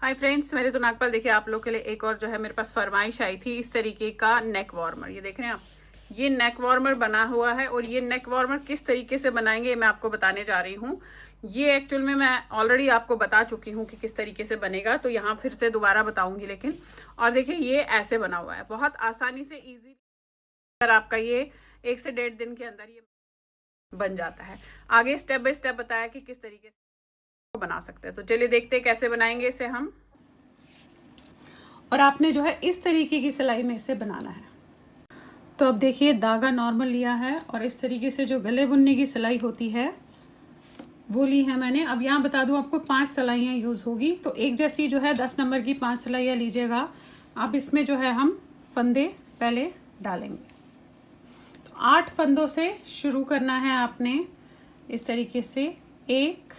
Hi friends, मेरे तो नागपाल देखिए आप लोग के लिए एक और जो है मेरे पास फरमाइश आई थी इस तरीके का नेक वार्मर। ये देख रहे हैं आप, ये नेक वार्मर बना हुआ है और ये नेक वार्मर किस तरीके से बनाएंगे मैं आपको बताने जा रही हूँ। ये एक्चुअल में मैं ऑलरेडी आपको बता चुकी हूँ कि किस तरीके से बनेगा, तो यहाँ फिर से दोबारा बताऊंगी। लेकिन और देखिए ये ऐसे बना हुआ है, बहुत आसानी से ईजी, अगर आपका ये 1 से 1.5 दिन के अंदर ये बन जाता है। आगे स्टेप बाय स्टेप बताया कि किस तरीके से बना सकते हैं, तो चलिए देखते हैं कैसे बनाएंगे इसे हम। और आपने जो है इस तरीके की सिलाई में इसे बनाना है। तो अब देखिए धागा नॉर्मल लिया है और इस तरीके से जो गले बुनने की सिलाई होती है वो ली है मैंने। अब यहाँ बता दूँ आपको 5 सिलाइयाँ यूज़ होगी, तो एक जैसी जो है 10 नंबर की 5 सिलाइयाँ लीजिएगा। अब इसमें जो है हम फंदे पहले डालेंगे। तो 8 फंदों से शुरू करना है आपने इस तरीके से। 1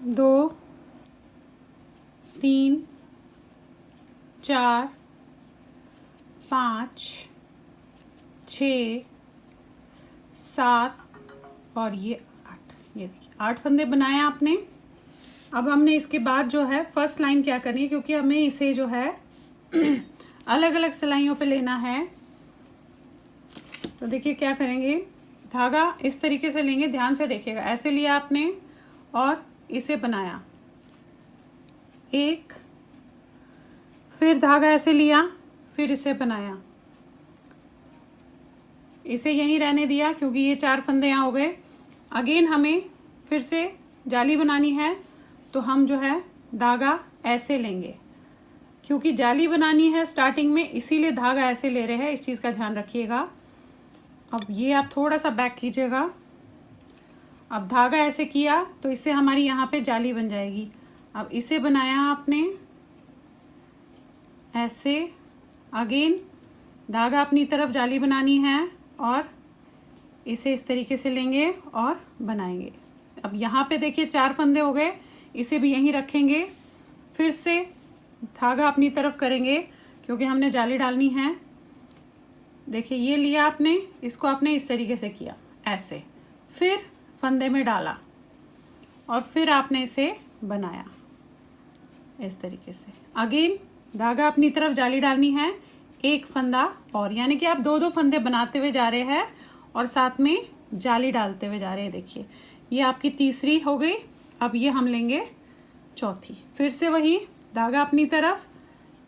2 3 4 5 6 7 और ये 8। ये देखिए 8 फंदे बनाए आपने। अब हमने इसके बाद जो है फर्स्ट लाइन क्या करनी है, क्योंकि हमें इसे जो है अलग अलग सिलाइयों पे लेना है। तो देखिए क्या करेंगे, धागा इस तरीके से लेंगे, ध्यान से देखिएगा। ऐसे लिया आपने और इसे बनाया, एक, फिर धागा ऐसे लिया, फिर इसे बनाया, इसे यहीं रहने दिया क्योंकि ये 4 फंदे यहाँ हो गए। अगेन हमें फिर से जाली बनानी है, तो हम जो है धागा ऐसे लेंगे, क्योंकि जाली बनानी है स्टार्टिंग में, इसीलिए धागा ऐसे ले रहे हैं, इस चीज़ का ध्यान रखिएगा। अब ये आप थोड़ा सा बैक कीजिएगा। अब धागा ऐसे किया तो इससे हमारी यहाँ पे जाली बन जाएगी। अब इसे बनाया आपने ऐसे, अगेन धागा अपनी तरफ जाली बनानी है और इसे इस तरीके से लेंगे और बनाएंगे। अब यहाँ पे देखिए 4 फंदे हो गए, इसे भी यहीं रखेंगे, फिर से धागा अपनी तरफ करेंगे क्योंकि हमने जाली डालनी है। देखिए ये लिया आपने, इसको आपने इस तरीके से किया ऐसे, फिर फंदे में डाला और फिर आपने इसे बनाया इस तरीके से। अगेन धागा अपनी तरफ जाली डालनी है, एक फंदा और, यानी कि आप 2-2 फंदे बनाते हुए जा रहे हैं और साथ में जाली डालते हुए जा रहे हैं। देखिए ये आपकी तीसरी हो गई। अब ये हम लेंगे चौथी, फिर से वही धागा अपनी तरफ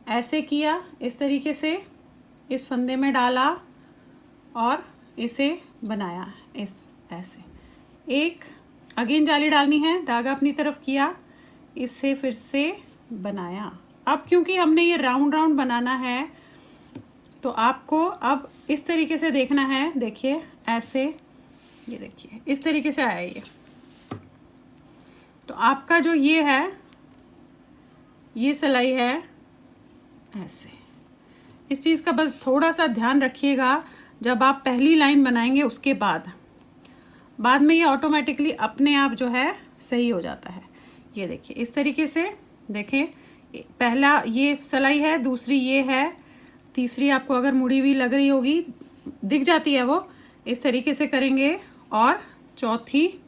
ऐसे किया, इस तरीके से इस फंदे में डाला और इसे बनाया इस ऐसे, एक, अगेन जाली डालनी है, धागा अपनी तरफ किया, इससे फिर से बनाया। अब क्योंकि हमने ये राउंड राउंड बनाना है तो आपको अब इस तरीके से देखना है। देखिए ऐसे, ये देखिए इस तरीके से आया ये। तो आपका जो ये है, ये सिलाई है ऐसे। इस चीज़ का बस थोड़ा सा ध्यान रखिएगा, जब आप पहली लाइन बनाएंगे उसके बाद में ये ऑटोमेटिकली अपने आप जो है सही हो जाता है। ये देखिए इस तरीके से, देखिए पहला ये सिलाई है, दूसरी ये है, तीसरी आपको अगर मुड़ी हुई लग रही होगी, दिख जाती है वो, इस तरीके से करेंगे, और चौथी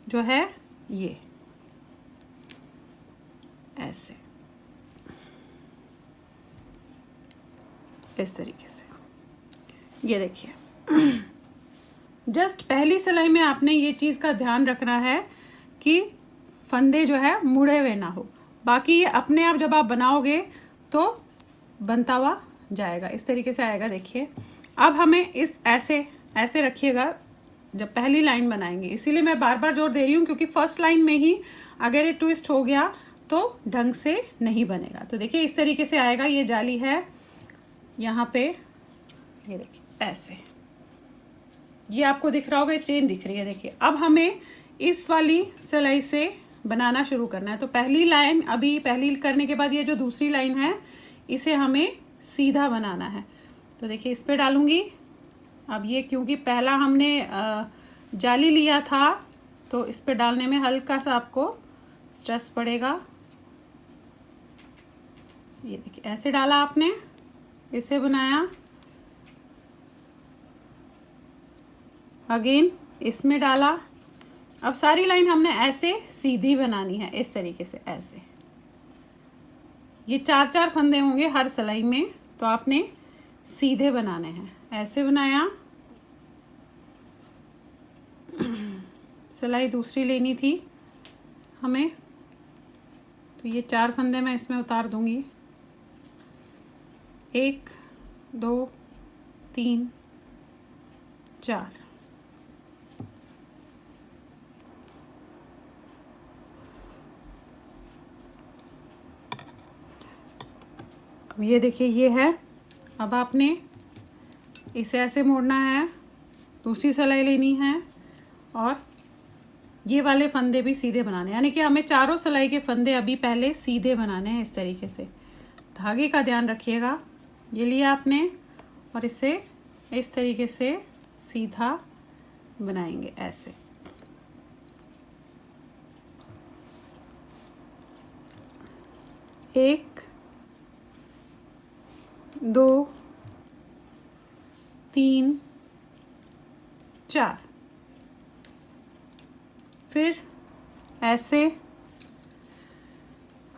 जो है ये ऐसे इस तरीके से। ये देखिए जस्ट पहली सिलाई में आपने ये चीज़ का ध्यान रखना है कि फंदे जो है मुड़े हुए ना हो, बाकी ये अपने आप जब आप बनाओगे तो बनता हुआ जाएगा, इस तरीके से आएगा। देखिए अब हमें इस ऐसे रखिएगा जब पहली लाइन बनाएंगे, इसीलिए मैं बार बार जोर दे रही हूँ, क्योंकि फर्स्ट लाइन में ही अगर ये ट्विस्ट हो गया तो ढंग से नहीं बनेगा। तो देखिए इस तरीके से आएगा, ये जाली है यहाँ पे, ये देखिए ऐसे, ये आपको दिख रहा होगा, चेन दिख रही है। देखिए अब हमें इस वाली सिलाई से बनाना शुरू करना है। तो पहली लाइन, अभी पहली करने के बाद ये जो दूसरी लाइन है इसे हमें सीधा बनाना है। तो देखिए इस पे डालूंगी। अब ये क्योंकि पहला हमने जाली लिया था तो इस पे डालने में हल्का सा आपको स्ट्रेस पड़ेगा। ये देखिए ऐसे डाला आपने, इसे बनाया, अगेन इसमें डाला, अब सारी लाइन हमने ऐसे सीधी बनानी है, इस तरीके से ऐसे। ये 4-4 फंदे होंगे हर सिलाई में, तो आपने सीधे बनाने हैं। ऐसे बनाया, सिलाई दूसरी लेनी थी हमें, तो ये 4 फंदे मैं इसमें उतार दूंगी। 1 2 3 4। अब ये देखिए ये है। अब आपने इसे ऐसे मोड़ना है, दूसरी सिलाई लेनी है और ये वाले फंदे भी सीधे बनाने हैं, यानी कि हमें चारों सिलाई के फंदे अभी पहले सीधे बनाने हैं। इस तरीके से धागे का ध्यान रखिएगा। ये लिया आपने और इसे इस तरीके से सीधा बनाएंगे ऐसे। एक, 2 3 4। फिर ऐसे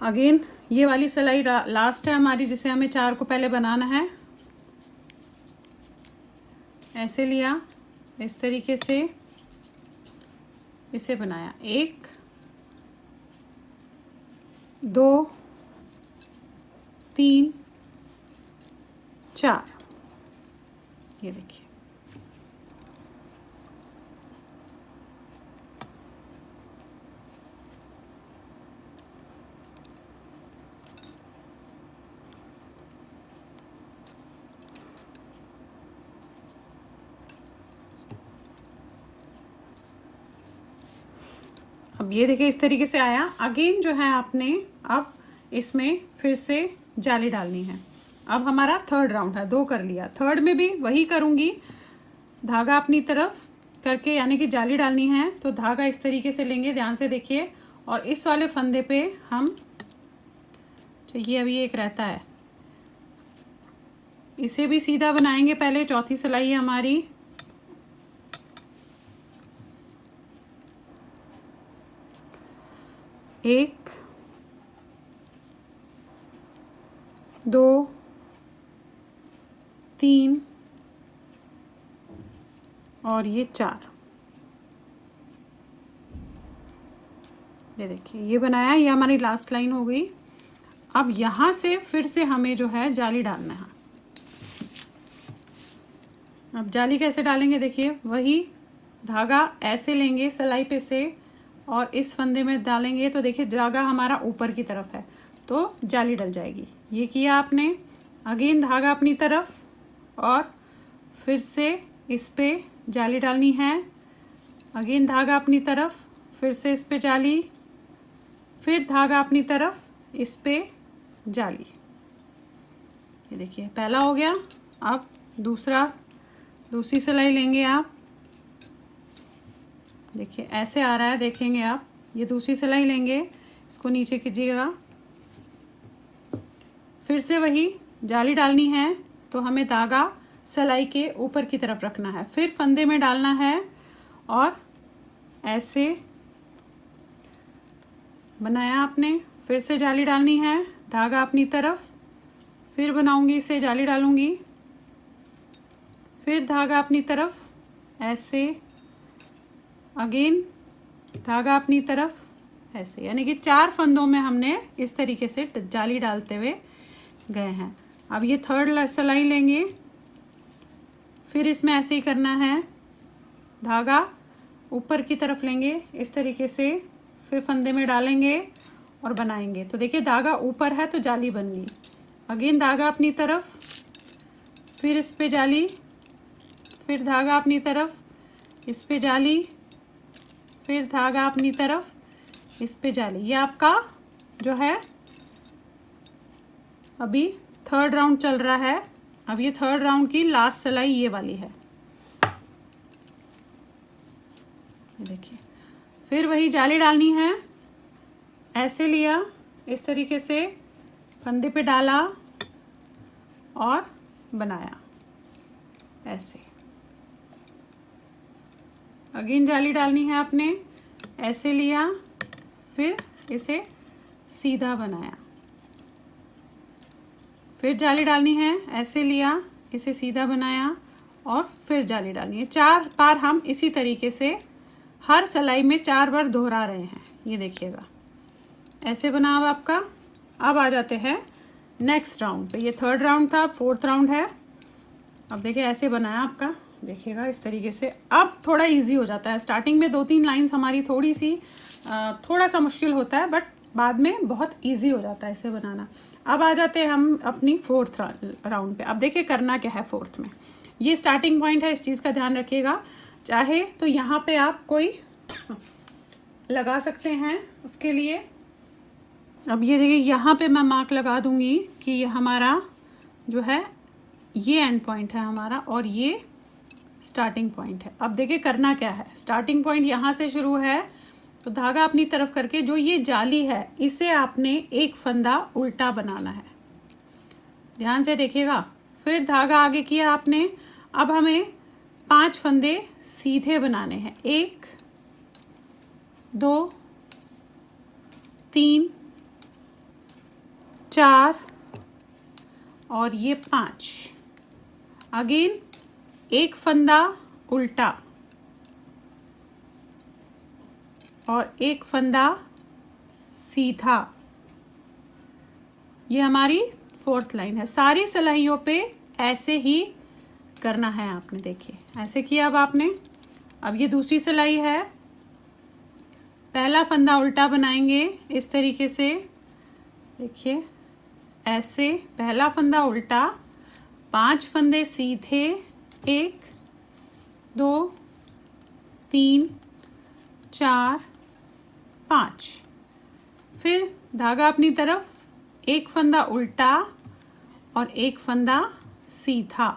अगेन ये वाली सिलाई लास्ट है हमारी, जिसे हमें 4 को पहले बनाना है। ऐसे लिया, इस तरीके से इसे बनाया। 1 2 3 4। ये देखिए, अब ये देखिए इस तरीके से आया। अगेन जो है आपने अब इसमें फिर से जाली डालनी है। अब हमारा थर्ड राउंड है, 2 कर लिया। थर्ड में भी वही करूँगी, धागा अपनी तरफ करके, यानी कि जाली डालनी है तो धागा इस तरीके से लेंगे, ध्यान से देखिए। और इस वाले फंदे पे हम, ये अभी एक रहता है, इसे भी सीधा बनाएंगे। पहले चौथी सिलाई है हमारी, एक 2 3 और ये 4। ये देखिए ये बनाया, ये हमारी लास्ट लाइन हो गई। अब यहाँ से फिर से हमें जो है जाली डालना है। अब जाली कैसे डालेंगे, देखिए वही धागा ऐसे लेंगे सिलाई पे से और इस फंदे में डालेंगे, तो देखिए धागा हमारा ऊपर की तरफ है तो जाली डल जाएगी। ये किया आपने। अगेन धागा अपनी तरफ और फिर से इस पे जाली डालनी है। अगेन धागा अपनी तरफ, फिर से इस पे जाली, फिर धागा अपनी तरफ, इस पे जाली। ये देखिए पहला हो गया। अब दूसरी सिलाई लेंगे आप, देखिए ऐसे आ रहा है, देखेंगे आप। ये दूसरी सिलाई लेंगे, इसको नीचे कीजिएगा, फिर से वही जाली डालनी है तो हमें धागा सिलाई के ऊपर की तरफ रखना है, फिर फंदे में डालना है और ऐसे बनाया आपने। फिर से जाली डालनी है, धागा अपनी तरफ, फिर बनाऊंगी इसे, जाली डालूंगी, फिर धागा अपनी तरफ, ऐसे अगेन धागा अपनी तरफ, ऐसे। यानी कि 4 फंदों में हमने इस तरीके से जाली डालते हुए गए हैं। अब ये थर्ड सिलाई लेंगे, फिर इसमें ऐसे ही करना है, धागा ऊपर की तरफ लेंगे इस तरीके से, फिर फंदे में डालेंगे और बनाएंगे। तो देखिए धागा ऊपर है तो जाली बन गई। अगेन धागा अपनी तरफ, फिर इस पे जाली, फिर धागा अपनी तरफ, इस पे जाली, फिर धागा अपनी तरफ, इस पे जाली। ये आपका जो है अभी थर्ड राउंड चल रहा है। अब ये थर्ड राउंड की लास्ट सिलाई ये वाली है। देखिए फिर वही जाली डालनी है, ऐसे लिया, इस तरीके से फंदे पे डाला और बनाया ऐसे। अगेन जाली डालनी है आपने, ऐसे लिया, फिर इसे सीधा बनाया, फिर जाली डालनी है, ऐसे लिया, इसे सीधा बनाया और फिर जाली डालनी है। 4 बार हम इसी तरीके से हर सिलाई में 4 बार दोहरा रहे हैं। ये देखिएगा, ऐसे बना अब आपका। अब आ जाते हैं नेक्स्ट राउंड पे। ये 3rd राउंड था, 4th राउंड है। अब देखिए ऐसे बनाया आपका, देखिएगा इस तरीके से। अब थोड़ा इजी हो जाता है। स्टार्टिंग में 2-3 लाइंस हमारी थोड़ा सा मुश्किल होता है, बट बाद में बहुत इजी हो जाता है इसे बनाना। अब आ जाते हैं हम अपनी 4th राउंड पे। अब देखिए करना क्या है 4th में। ये स्टार्टिंग पॉइंट है, इस चीज़ का ध्यान रखिएगा। चाहे तो यहाँ पे आप कोई लगा सकते हैं उसके लिए। अब ये देखिए यहाँ पे मैं मार्क लगा दूंगी कि ये हमारा जो है ये एंड पॉइंट है हमारा और ये स्टार्टिंग पॉइंट है। अब देखिए करना क्या है। स्टार्टिंग पॉइंट यहाँ से शुरू है, तो धागा अपनी तरफ करके जो ये जाली है इसे आपने एक फंदा उल्टा बनाना है। ध्यान से देखिएगा। फिर धागा आगे किया आपने। अब हमें 5 फंदे सीधे बनाने हैं। 1 2 3 4 और ये 5। अगेन एक फंदा उल्टा और एक फंदा सीधा। ये हमारी 4th लाइन है। सारी सिलाइयों पे ऐसे ही करना है आपने। देखिए ऐसे किया अब आपने। अब ये दूसरी सिलाई है। पहला फंदा उल्टा बनाएंगे इस तरीके से। देखिए ऐसे पहला फंदा उल्टा, 5 फंदे सीधे, 1 2 3 4 5। फिर धागा अपनी तरफ, एक फंदा उल्टा और एक फंदा सीधा।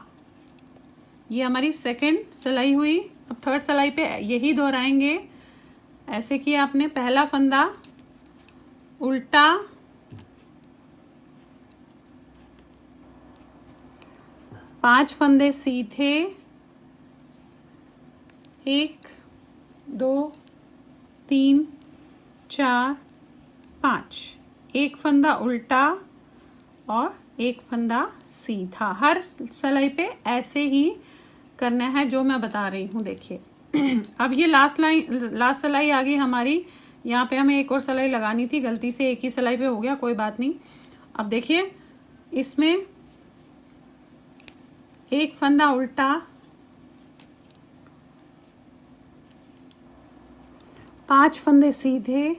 ये हमारी 2nd सिलाई हुई। अब 3rd सिलाई पे यही दोहराएंगे। ऐसे किया आपने, पहला फंदा उल्टा, 5 फंदे सीधे, 1 2 3 4 5। एक फंदा उल्टा और एक फंदा सीधा। हर सिलाई पे ऐसे ही करना है जो मैं बता रही हूँ। देखिए अब ये लास्ट सिलाई आ गई हमारी। यहाँ पे हमें एक और सिलाई लगानी थी, गलती से एक ही सिलाई पे हो गया, कोई बात नहीं। अब देखिए इसमें एक फंदा उल्टा, 5 फंदे सीधे,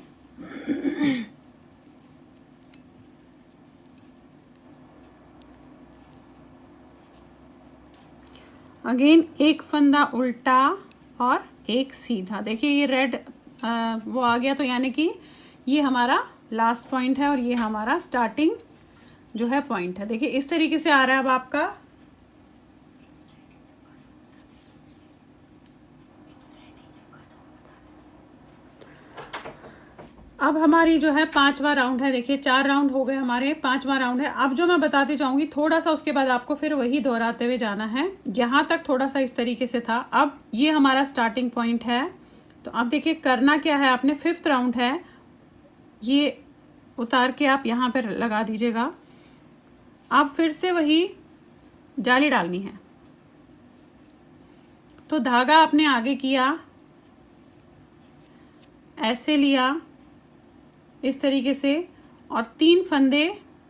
अगेन एक फंदा उल्टा और एक सीधा। देखिए ये रेड वो आ गया, तो यानी कि ये हमारा लास्ट पॉइंट है और ये हमारा स्टार्टिंग जो है पॉइंट है। देखिए इस तरीके से आ रहा है अब आपका। अब हमारी जो है 5वां राउंड है। देखिए 4 राउंड हो गए हमारे, 5वां राउंड है। अब जो मैं बताती जाऊंगी थोड़ा सा, उसके बाद आपको फिर वही दोहराते हुए जाना है। यहाँ तक थोड़ा सा इस तरीके से था। अब ये हमारा स्टार्टिंग पॉइंट है। तो अब देखिए करना क्या है आपने। 5th राउंड है, ये उतार के आप यहाँ पर लगा दीजिएगा। अब फिर से वही जाली डालनी है। तो धागा आपने आगे किया, ऐसे लिया इस तरीके से और 3 फंदे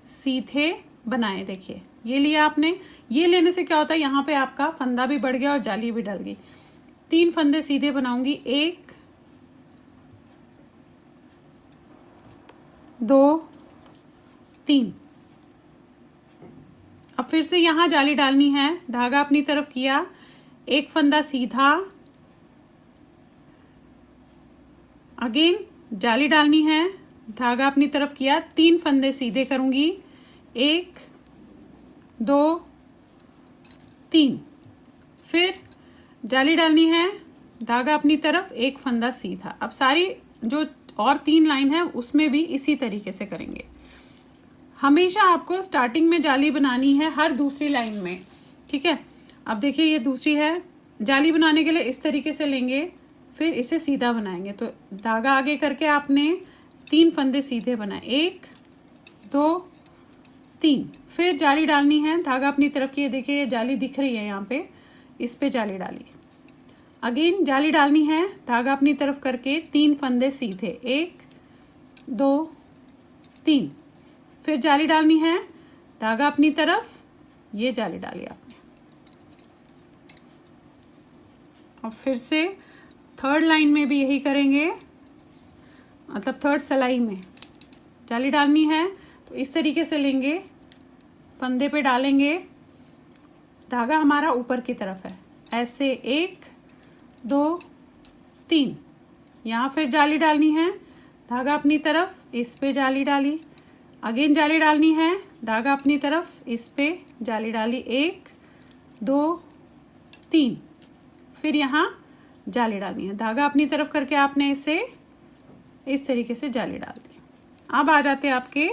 सीधे बनाए। देखिए ये लिया आपने। ये लेने से क्या होता है, यहाँ पे आपका फंदा भी बढ़ गया और जाली भी डल गई। 3 फंदे सीधे बनाऊंगी, 1 2 3। अब फिर से यहाँ जाली डालनी है। धागा अपनी तरफ किया, एक फंदा सीधा, अगेन जाली डालनी है, धागा अपनी तरफ किया, 3 फंदे सीधे करूंगी, 1 2 3। फिर जाली डालनी है, धागा अपनी तरफ, एक फंदा सीधा। अब सारी जो और 3 लाइन है उसमें भी इसी तरीके से करेंगे। हमेशा आपको स्टार्टिंग में जाली बनानी है हर दूसरी लाइन में, ठीक है। अब देखिए ये दूसरी है। जाली बनाने के लिए इस तरीके से लेंगे, फिर इसे सीधा बनाएंगे। तो धागा आगे करके आपने 3 फंदे सीधे बनाए, 1 2 3। फिर जाली डालनी है, धागा अपनी तरफ की, ये देखिए ये जाली दिख रही है यहाँ पे, इस पे जाली डाली। अगेन जाली डालनी है, धागा अपनी तरफ करके 3 फंदे सीधे, 1 2 3। फिर जाली डालनी है, धागा अपनी तरफ, ये जाली डाली आपने। और फिर से थर्ड लाइन में भी यही करेंगे, मतलब थर्ड सिलाई में जाली डालनी है। तो इस तरीके से लेंगे, फंदे पे डालेंगे, धागा हमारा ऊपर की तरफ है, ऐसे 1 2 3। यहाँ फिर जाली डालनी है, धागा अपनी तरफ, इस पे जाली डाली। अगेन जाली डालनी है, धागा अपनी तरफ, इस पे जाली डाली, 1 2 3। फिर यहाँ जाली डालनी है, धागा अपनी तरफ करके आपने इसे इस तरीके से जाली डाल दी। अब आ जाते हैं आपके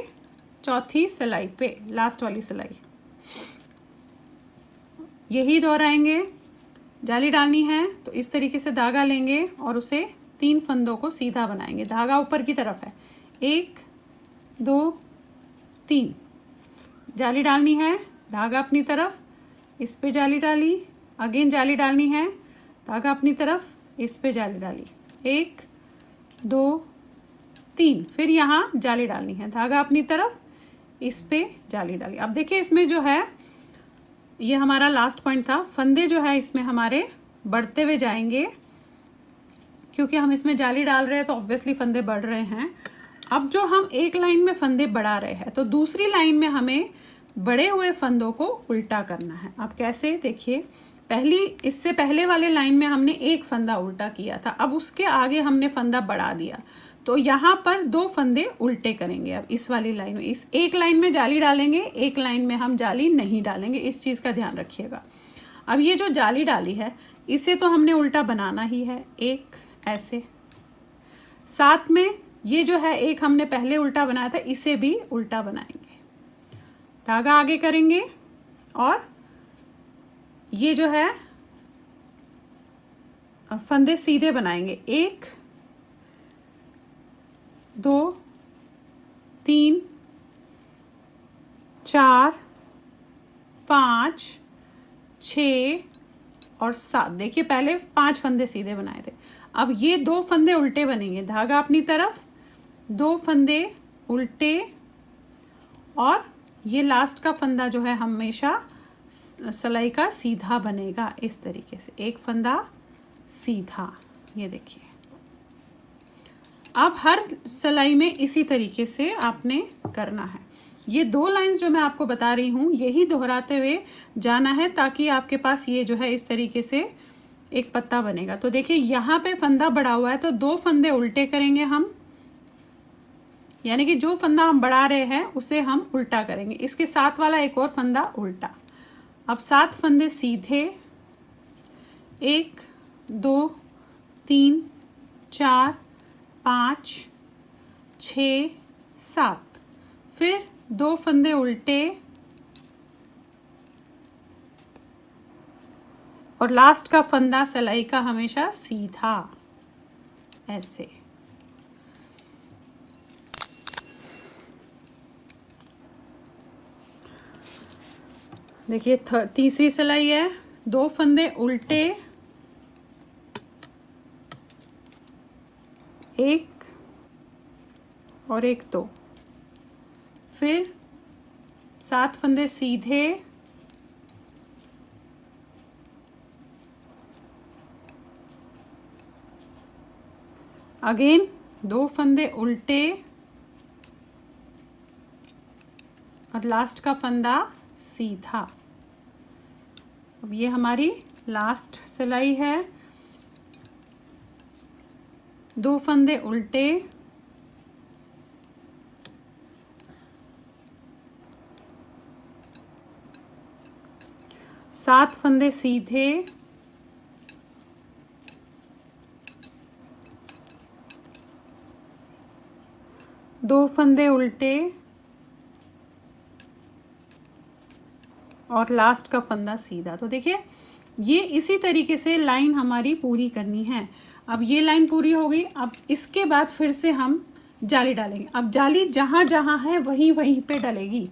चौथी सिलाई पे, लास्ट वाली सिलाई। यही दोहराएंगे, जाली डालनी है तो इस तरीके से धागा लेंगे और उसे 3 फंदों को सीधा बनाएंगे, धागा ऊपर की तरफ है, 1 2 3। जाली डालनी है, धागा अपनी तरफ, इस पे जाली डाली। अगेन जाली डालनी है, धागा अपनी तरफ, इस पे जाली डाली, 1 2 3। फिर यहाँ जाली डालनी है, धागा अपनी तरफ, इस पे जाली डाली। अब देखिए इसमें जो है, ये हमारा लास्ट पॉइंट था, फंदे जो है इसमें हमारे बढ़ते हुए जाएंगे, क्योंकि हम इसमें जाली डाल रहे हैं तो ऑब्वियसली फंदे बढ़ रहे हैं। अब जो हम एक लाइन में फंदे बढ़ा रहे हैं, तो दूसरी लाइन में हमें बड़े हुए फंदों को उल्टा करना है। अब कैसे, देखिए इससे पहले वाले लाइन में हमने एक फंदा उल्टा किया था, अब उसके आगे हमने फंदा बढ़ा दिया, तो यहाँ पर 2 फंदे उल्टे करेंगे। अब इस वाली लाइन में, इस एक लाइन में जाली डालेंगे, एक लाइन में हम जाली नहीं डालेंगे, इस चीज़ का ध्यान रखिएगा। अब ये जो जाली डाली है, इसे तो हमने उल्टा बनाना ही है, एक ऐसे, साथ में ये जो है एक हमने पहले उल्टा बनाया था, इसे भी उल्टा बनाएंगे, धागा आगे करेंगे और ये जो है फंदे सीधे बनाएंगे, 1 2 3 4 5 6 और 7। देखिए पहले 5 फंदे सीधे बनाए थे, अब ये 2 फंदे उल्टे बनेंगे, धागा अपनी तरफ, 2 फंदे उल्टे, और ये लास्ट का फंदा जो है हमेशा सिलाई का सीधा बनेगा, इस तरीके से एक फंदा सीधा। ये देखिए, अब हर सिलाई में इसी तरीके से आपने करना है। ये 2 लाइंस जो मैं आपको बता रही हूँ, यही दोहराते हुए जाना है, ताकि आपके पास ये जो है इस तरीके से एक पत्ता बनेगा। तो देखिए यहाँ पे फंदा बढ़ा हुआ है, तो 2 फंदे उल्टे करेंगे हम, यानी कि जो फंदा हम बढ़ा रहे हैं उसे हम उल्टा करेंगे, इसके साथ वाला एक और फंदा उल्टा। अब 7 फंदे सीधे, 1 2 3 4 5 6 7। फिर 2 फंदे उल्टे और लास्ट का फंदा सिलाई का हमेशा सीधा, ऐसे। देखिए तीसरी सिलाई है, 2 फंदे उल्टे, 1 और 1 2। फिर 7 फंदे सीधे, अगेन 2 फंदे उल्टे और लास्ट का फंदा सीधा। अब ये हमारी लास्ट सिलाई है, 2 फंदे उल्टे, सात फंदे सीधे, दो फंदे उल्टे और लास्ट का फंदा सीधा। तो देखिए ये इसी तरीके से लाइन हमारी पूरी करनी है। अब ये लाइन पूरी हो गई। अब इसके बाद फिर से हम जाली डालेंगे। अब जाली जहाँ जहाँ है वहीं वहीं पे डलेगी।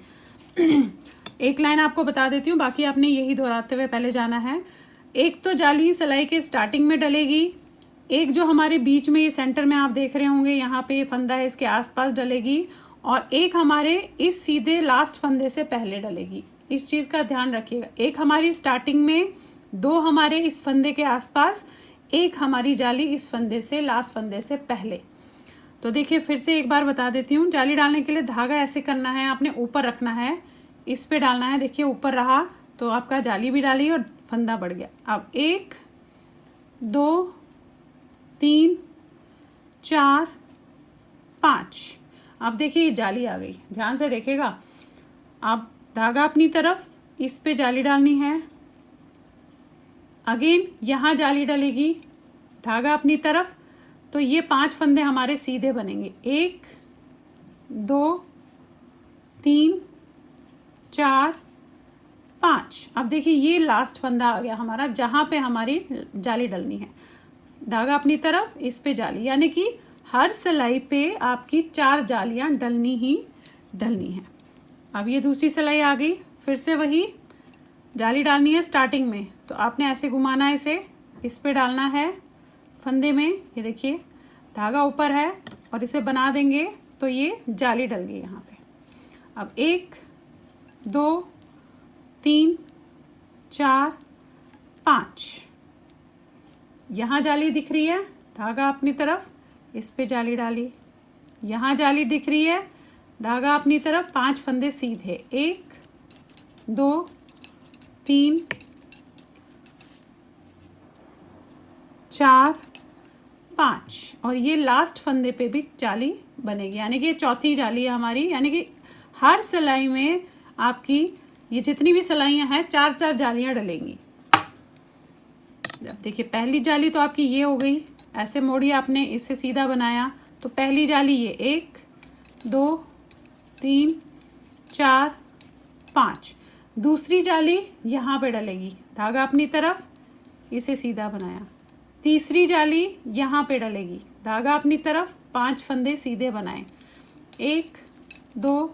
एक लाइन आपको बता देती हूँ, बाकी आपने यही दोहराते हुए पहले जाना है। एक तो जाली सिलाई के स्टार्टिंग में डलेगी, एक जो हमारे बीच में ये सेंटर में आप देख रहे होंगे यहाँ पे ये फंदा है इसके आसपास डलेगी, और एक हमारे इस सीधे लास्ट फंदे से पहले डलेगी। इस चीज़ का ध्यान रखिएगा। एक हमारी स्टार्टिंग में, दो हमारे इस फंदे के आसपास, एक हमारी जाली इस फंदे से लास्ट फंदे से पहले। तो देखिए फिर से एक बार बता देती हूँ। जाली डालने के लिए धागा ऐसे करना है, आपने ऊपर रखना है, इस पे डालना है। देखिए ऊपर रहा तो आपका जाली भी डाली और फंदा बढ़ गया। अब 1 2 3 4 5। अब देखिए ये जाली आ गई, ध्यान से देखिएगा। अब धागा अपनी तरफ, इस पे जाली डालनी है। अगेन यहाँ जाली डलेगी, धागा अपनी तरफ, तो ये 5 फंदे हमारे सीधे बनेंगे। 1 2 3 4 5। अब देखिए ये लास्ट फंदा आ गया हमारा जहाँ पे हमारी जाली डलनी है। धागा अपनी तरफ, इस पे जाली, यानी कि हर सिलाई पे आपकी 4 जालियाँ डलनी ही डलनी है। अब ये दूसरी सिलाई आ गई, फिर से वही जाली डालनी है स्टार्टिंग में, तो आपने ऐसे घुमाना है इसे, इस पे डालना है फंदे में। ये देखिए धागा ऊपर है और इसे बना देंगे तो ये जाली डल गई यहाँ पे। अब 1 2 3 4 5, यहाँ जाली दिख रही है, धागा अपनी तरफ, इस पे जाली डाली। यहाँ जाली दिख रही है, धागा अपनी तरफ, 5 फंदे सीधे, 1 2 3 4 5, और ये लास्ट फंदे पे भी जाली बनेगी, यानी कि ये चौथी जाली है हमारी। यानी कि हर सिलाई में आपकी ये जितनी भी सिलाइयाँ हैं 4-4 जालियाँ डलेंगी। अब देखिए पहली जाली तो आपकी ये हो गई, ऐसे मोड़ी आपने, इससे सीधा बनाया तो पहली जाली ये 1 2 3 4 5। दूसरी जाली यहाँ पे डलेगी, धागा अपनी तरफ, इसे सीधा बनाया। तीसरी जाली यहाँ पे डलेगी, धागा अपनी तरफ, 5 फंदे सीधे बनाए, 1 2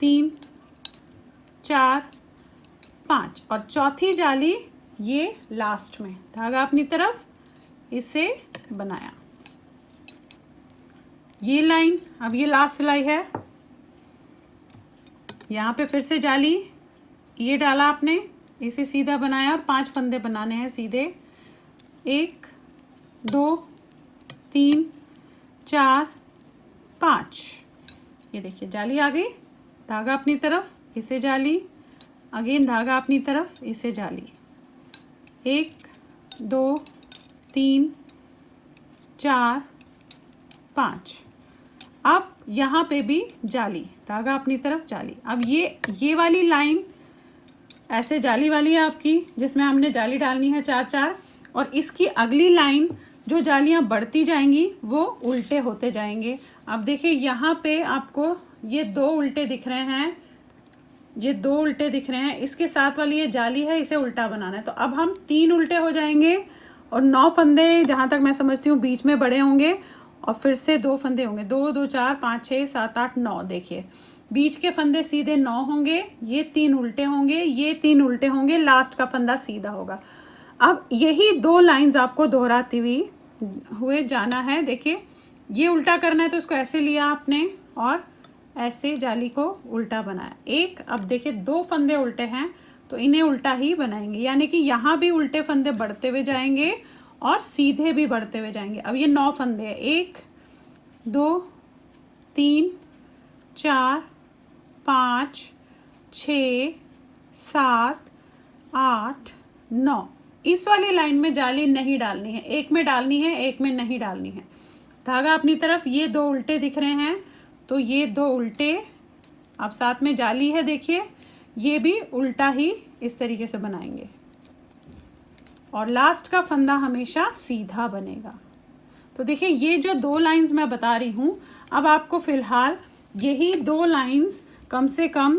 3 4 5, और चौथी जाली ये लास्ट में, धागा अपनी तरफ, इसे बनाया। ये लाइन, अब ये लास्ट सिलाई है, यहाँ पे फिर से जाली, ये डाला आपने, इसे सीधा बनाया और 5 फंदे बनाने हैं सीधे, 1 2 3 4 5। ये देखिए जाली आ गई, धागा अपनी तरफ, इसे जाली, अगेन धागा अपनी तरफ, इसे जाली, 1 2 3 4 5। अब यहाँ पे भी जाली, धागा अपनी तरफ, जाली। अब ये वाली लाइन ऐसे जाली वाली है आपकी, जिसमें हमने जाली डालनी है 4-4, और इसकी अगली लाइन जो जालियाँ बढ़ती जाएंगी वो उल्टे होते जाएंगे। अब देखिए यहाँ पे आपको ये 2 उल्टे दिख रहे हैं, ये 2 उल्टे दिख रहे हैं, इसके साथ वाली ये जाली है, इसे उल्टा बनाना है। तो अब हम 3 उल्टे हो जाएंगे और 9 फंदे, जहाँ तक मैं समझती हूँ, बीच में बड़े होंगे, और फिर से 2 फंदे होंगे, 2 2 4 5 6 7 8 9। देखिए बीच के फंदे सीधे 9 होंगे, ये 3 उल्टे होंगे, ये 3 उल्टे होंगे, लास्ट का फंदा सीधा होगा। अब यही 2 लाइंस आपको दोहराती हुए जाना है। देखिए ये उल्टा करना है तो इसको ऐसे लिया आपने और ऐसे जाली को उल्टा बनाया। एक, अब देखिए 2 फंदे उल्टे हैं तो इन्हें उल्टा ही बनाएंगे, यानी कि यहाँ भी उल्टे फंदे बढ़ते हुए जाएंगे और सीधे भी बढ़ते हुए जाएंगे। अब ये 9 फंदे हैं, 1 2 3 4 5 6 7 8 9। इस वाली लाइन में जाली नहीं डालनी है, एक में डालनी है, एक में नहीं डालनी है। धागा अपनी तरफ, ये 2 उल्टे दिख रहे हैं तो ये 2 उल्टे, अब साथ में जाली है, देखिए ये भी उल्टा ही इस तरीके से बनाएंगे और लास्ट का फंदा हमेशा सीधा बनेगा। तो देखिए ये जो 2 लाइंस मैं बता रही हूँ, अब आपको फिलहाल यही 2 लाइंस कम से कम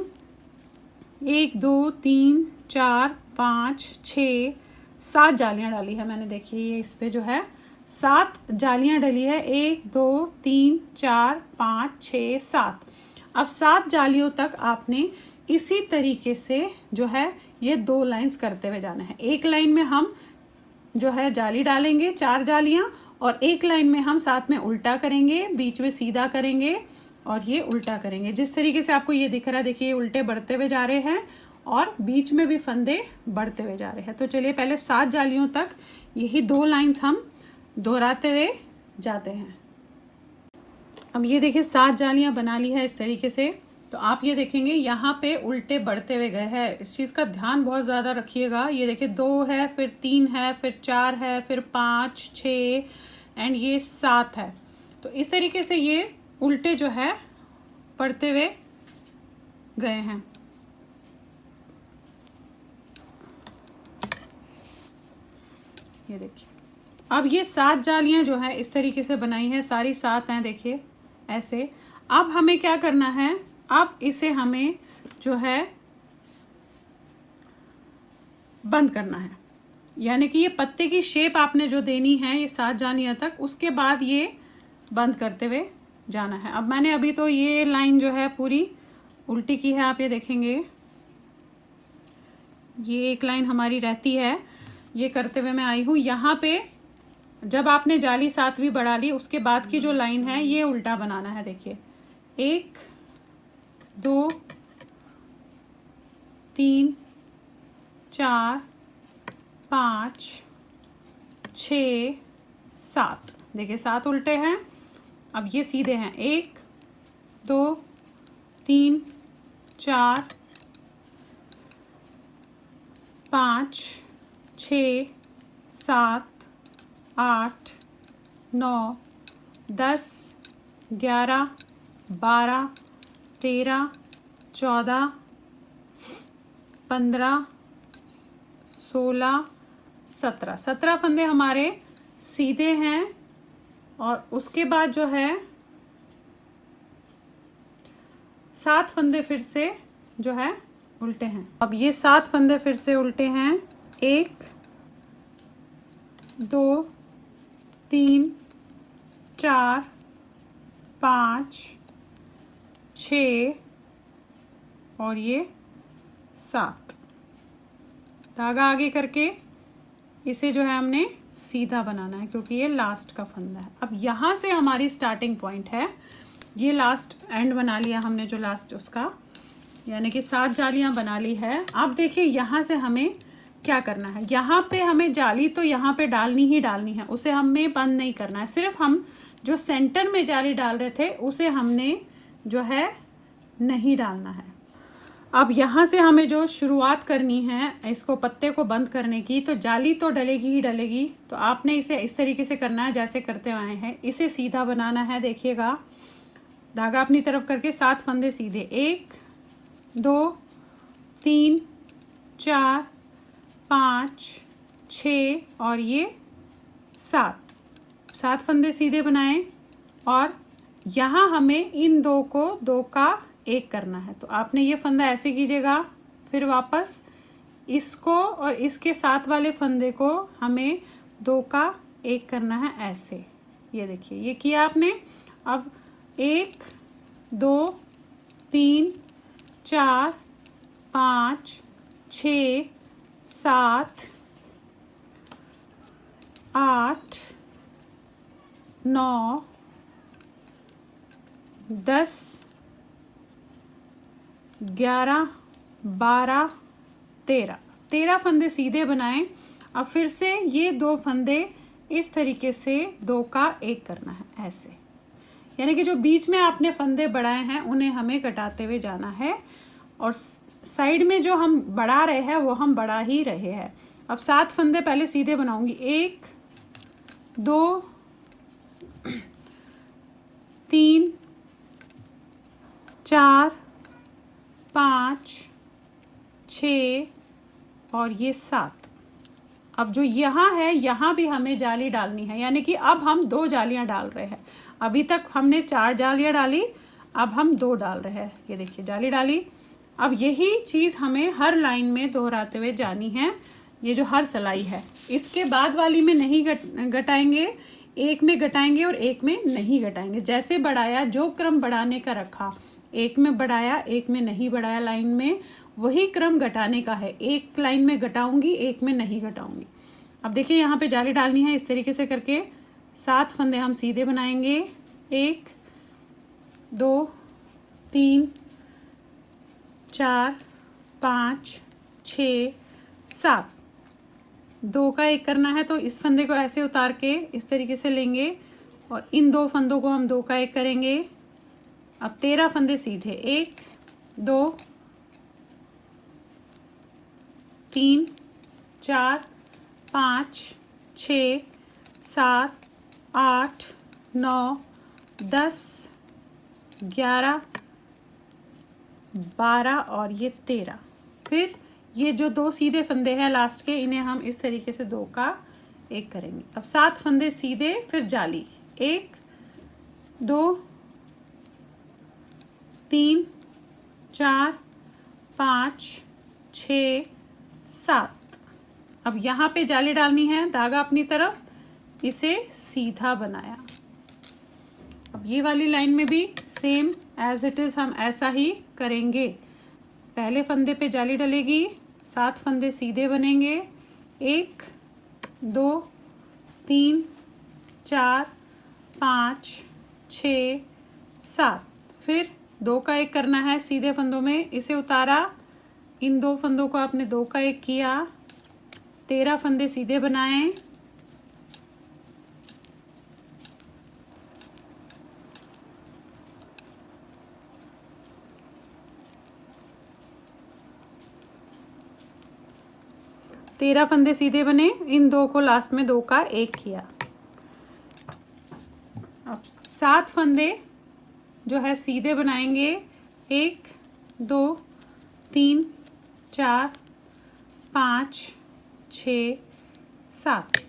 1 2 3 4 5 6 7 जालियाँ डाली है मैंने। देखिए ये इस पे जो है 7 जालियां डली है, 1 2 3 4 5 6 7। अब 7 जालियों तक आपने इसी तरीके से जो है ये 2 लाइंस करते हुए जाना है। एक लाइन में हम जो है जाली डालेंगे 4 जालियां, और एक लाइन में हम साथ में उल्टा करेंगे, बीच में सीधा करेंगे और ये उल्टा करेंगे। जिस तरीके से आपको ये दिख रहा है, देखिए ये उल्टे बढ़ते हुए जा रहे हैं और बीच में भी फंदे बढ़ते हुए जा रहे हैं। तो चलिए पहले 7 जालियों तक यही 2 लाइंस हम दोहराते हुए जाते हैं। अब ये देखिए 7 जालियां बना ली है इस तरीके से। तो आप ये देखेंगे यहाँ पे उल्टे बढ़ते हुए गए हैं, इस चीज़ का ध्यान बहुत ज़्यादा रखिएगा। ये देखिए 2 है, फिर 3 है, फिर 4 है, फिर 5 6 एंड ये 7 है। तो इस तरीके से ये उल्टे जो है बढ़ते हुए गए हैं। ये देखिए अब ये 7 जालियां जो है इस तरीके से बनाई है, सारी 7 हैं, देखिए ऐसे। अब हमें क्या करना है, अब इसे हमें जो है बंद करना है, यानी कि ये पत्ते की शेप आपने जो देनी है ये 7 जालियां तक, उसके बाद ये बंद करते हुए जाना है। अब मैंने अभी तो ये लाइन जो है पूरी उल्टी की है, आप ये देखेंगे ये एक लाइन हमारी रहती है, ये करते हुए मैं आई हूँ। यहाँ पे जब आपने जाली 7वीं बढ़ा ली उसके बाद की जो लाइन है ये उल्टा बनाना है। देखिए 1 2 3 4 5 6 7, देखिए 7 उल्टे हैं। अब ये सीधे हैं, 1 2 3 4 5 6 7 8 9 10 11 12 13 14 15 16 17 फंदे हमारे सीधे हैं, और उसके बाद जो है 7 फंदे फिर से जो है उल्टे हैं। अब ये 7 फंदे फिर से उल्टे हैं, 1 2 3 4 5 6 और ये 7। धागा आगे करके इसे जो है हमने सीधा बनाना है, क्योंकि ये लास्ट का फंदा है। अब यहाँ से हमारी स्टार्टिंग पॉइंट है, ये लास्ट एंड बना लिया हमने, जो लास्ट उसका यानी कि 7 जालियाँ बना ली है। अब देखिए यहाँ से हमें क्या करना है, यहाँ पे हमें जाली तो यहाँ पे डालनी ही डालनी है, उसे हमें बंद नहीं करना है। सिर्फ हम जो सेंटर में जाली डाल रहे थे उसे हमने जो है नहीं डालना है। अब यहाँ से हमें जो शुरुआत करनी है इसको पत्ते को बंद करने की, तो जाली तो डलेगी ही डलेगी। तो आपने इसे इस तरीके से करना है जैसे करते आए हैं, इसे सीधा बनाना है। देखिएगा धागा अपनी तरफ करके 7 फंदे सीधे, 1 2 3 4 5 6 और ये 7 फंदे सीधे बनाएं, और यहाँ हमें इन 2 को 2 का 1 करना है। तो आपने ये फंदा ऐसे कीजिएगा, फिर वापस इसको और इसके साथ वाले फंदे को हमें 2 का 1 करना है ऐसे। ये देखिए ये किया आपने। अब 1 2 3 4 5 6 7 8 9 10 11 12 13 फंदे सीधे बनाएं। अब फिर से ये 2 फंदे इस तरीके से 2 का 1 करना है ऐसे, यानी कि जो बीच में आपने फंदे बढ़ाए हैं उन्हें हमें घटाते हुए जाना है, और साइड में जो हम बढ़ा रहे हैं वो हम बढ़ा ही रहे हैं। अब 7 फंदे पहले सीधे बनाऊंगी, 1 2 3 4 5 6 और ये 7। अब जो यहाँ है यहाँ भी हमें जाली डालनी है, यानी कि अब हम 2 जालियाँ डाल रहे हैं। अभी तक हमने 4 जालियाँ डाली, अब हम 2 डाल रहे हैं। ये देखिए जाली डाली। अब यही चीज़ हमें हर लाइन में दोहराते हुए जानी है। ये जो हर सिलाई है इसके बाद वाली में नहीं घटाएंगे, एक में घटाएंगे और एक में नहीं घटाएंगे। जैसे बढ़ाया, जो क्रम बढ़ाने का रखा, एक में बढ़ाया एक में नहीं बढ़ाया लाइन में, वही क्रम घटाने का है। एक लाइन में घटाऊंगी, एक में नहीं घटाऊंगी। अब देखिए यहाँ पे जाली डालनी है इस तरीके से करके 7 फंदे हम सीधे बनाएंगे। 1 2 3 4 5 6 7। 2 का 1 करना है तो इस फंदे को ऐसे उतार के इस तरीके से लेंगे और इन 2 फंदों को हम 2 का 1 करेंगे। अब 13 फंदे सीधे, 1 2 3 4 5 6 7 8 9 10 11 12 और ये 13। फिर ये जो 2 सीधे फंदे हैं लास्ट के, इन्हें हम इस तरीके से 2 का 1 करेंगे। अब 7 फंदे सीधे, फिर जाली, 1 2 3 4 5 6 7। अब यहाँ पे जाली डालनी है, धागा अपनी तरफ, इसे सीधा बनाया। अब ये वाली लाइन में भी सेम एज इट इज़ हम ऐसा ही करेंगे। पहले फंदे पे जाली डलेगी, 7 फंदे सीधे बनेंगे, 1 2 3 4 5 6 7। फिर 2 का 1 करना है सीधे फंदों में, इसे उतारा, इन 2 फंदों को आपने 2 का 1 किया, 13 फंदे सीधे बनाए। तेरह फंदे सीधे बने, इन 2 को लास्ट में 2 का 1 किया। अब 7 फंदे जो है सीधे बनाएंगे, 1 2 3 4 5 6 7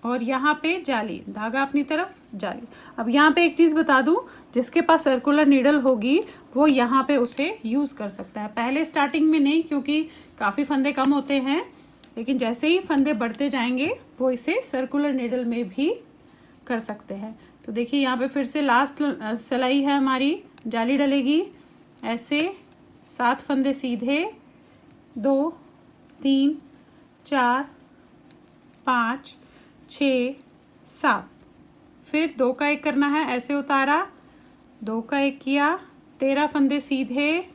और यहाँ पे जाली, धागा अपनी तरफ, जाली। अब यहाँ पे एक चीज़ बता दूँ, जिसके पास सर्कुलर नीडल होगी वो यहाँ पे उसे यूज़ कर सकता है। पहले स्टार्टिंग में नहीं, क्योंकि काफ़ी फंदे कम होते हैं, लेकिन जैसे ही फंदे बढ़ते जाएंगे वो इसे सर्कुलर नीडल में भी कर सकते हैं। तो देखिए यहाँ पे फिर से लास्ट सिलाई है हमारी, जाली डलेगी ऐसे, 7 फंदे सीधे, 2 3 4 5 6 7। फिर 2 का 1 करना है, ऐसे उतारा, 2 का 1 किया, 13 फंदे सीधे,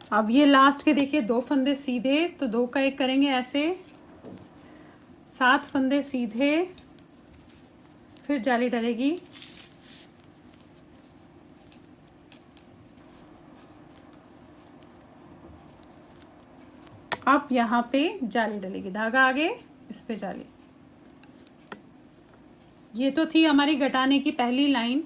अब ये लास्ट के देखिए 2 फंदे सीधे, तो 2 का 1 करेंगे ऐसे, 7 फंदे सीधे, फिर जाली डलेगी, अब यहाँ पे जाली डलेगी, धागा आगे, इस पे जाली। ये तो थी हमारी घटाने की पहली लाइन।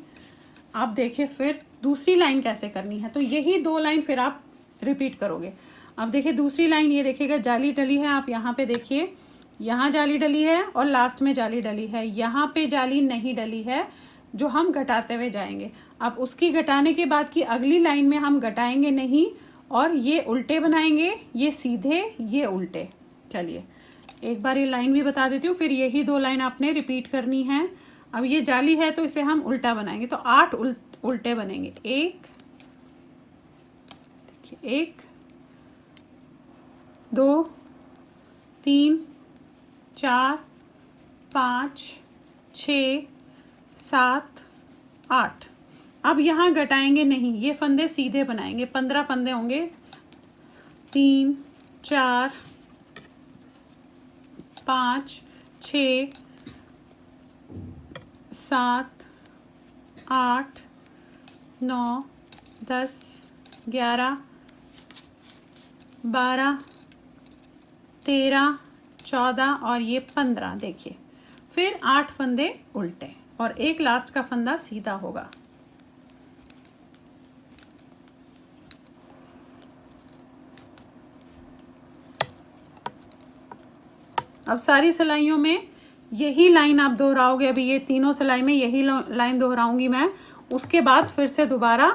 आप देखिए फिर दूसरी लाइन कैसे करनी है, तो यही 2 लाइन फिर आप रिपीट करोगे। अब देखिए दूसरी लाइन, ये देखिएगा जाली डली है, आप यहाँ पे देखिए, यहाँ जाली डली है और लास्ट में जाली डली है, यहाँ पे जाली नहीं डली है जो हम घटाते हुए जाएंगे। अब उसकी घटाने के बाद की अगली लाइन में हम घटाएंगे नहीं और ये उल्टे बनाएंगे, ये सीधे, ये उल्टे। चलिए एक बार ये लाइन भी बता देती हूँ, फिर यही 2 लाइन आपने रिपीट करनी है। अब ये जाली है तो इसे हम उल्टा बनाएंगे, तो 8 उल्टे बनेंगे, 1 1 2 3 4 5 6 7 8। अब यहाँ घटाएंगे नहीं, ये फंदे सीधे बनाएंगे, 15 फंदे होंगे, 3 4 5 6 7 8 9 10 11 12 13 14 और ये 15। देखिए फिर 8 फंदे उल्टे और एक लास्ट का फंदा सीधा होगा। अब सारी सिलाइयों में यही लाइन आप दोहराओगे। अभी ये तीनों सिलाई में यही लाइन दोहराऊंगी मैं, उसके बाद फिर से दोबारा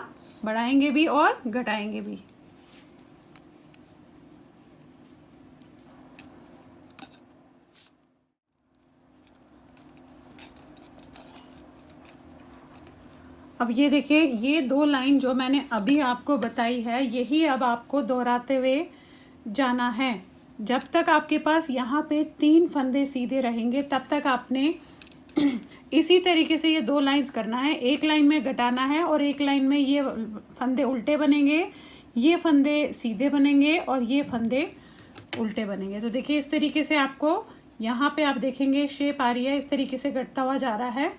बढ़ाएंगे भी और घटाएंगे भी। अब ये देखिए, ये 2 लाइन जो मैंने अभी आपको बताई है, यही अब आपको दोहराते हुए जाना है। जब तक आपके पास यहाँ पे 3 फंदे सीधे रहेंगे तब तक आपने इसी तरीके से ये 2 लाइंस करना है। एक लाइन में घटाना है और एक लाइन में ये फंदे उल्टे बनेंगे, ये फंदे सीधे बनेंगे और ये फंदे उल्टे बनेंगे। तो देखिए इस तरीके से आपको यहाँ पे आप देखेंगे शेप आ रही है, इस तरीके से घटता हुआ जा रहा है।